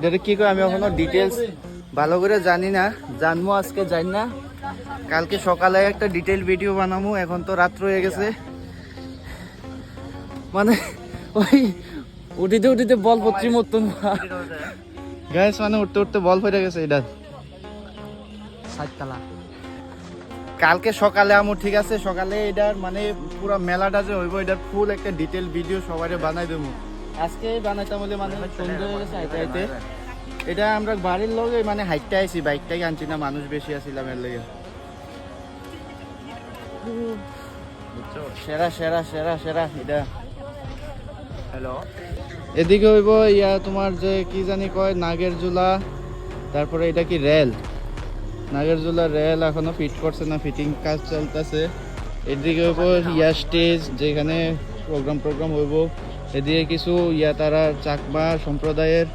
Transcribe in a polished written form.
এটা কি করে আমি এখনো ডিটেলস ভালো করে জানি না, জানবো আজকে, জানি না কালকে সকালে একটা ডিটেল ভিডিও বানাবো। এখন তো রাত্র হয়ে গেছে, মানে ওই উঠিতে উঠিতে বল পত্রী মতন গ্যাস, মানে উঠতে উঠতে বল ফেটে গেছে এটা সাততলা। কালকে সকালে আমু, ঠিক আছে, সকালে এটার মানে পুরো মেলাটা যে হইব এটার ফুল একটা ডিটেল ভিডিও সবাই বানাই দেবো। আজকে বানাইতাম বলে মানে সন্ধ্যা হয়ে গেছে আইতে আইতে। এটা আমরা বাড়ির লগে মানে হাইটটা আইছি, বাইকটাই আনছি না, মানুষ বেশি আসছিলাম এর লেগে। সেরা সেরা সেরা সেরা এটা। হ্যালো, এদিকে হইব ইয়া তোমার যে কি জানি কয় নাগের ঝুলা, তারপরে এটা কি রেল, নাগের ঝুলা রেল এখনো ফিট করছে না, ফিটিং কাজ চলতেছে। এদিকে হইব ইয়া স্টেজ, যেখানে প্রোগ্রাম হইব। এদিকে কিছু ইয়া তারা চাকমা সম্প্রদায়ের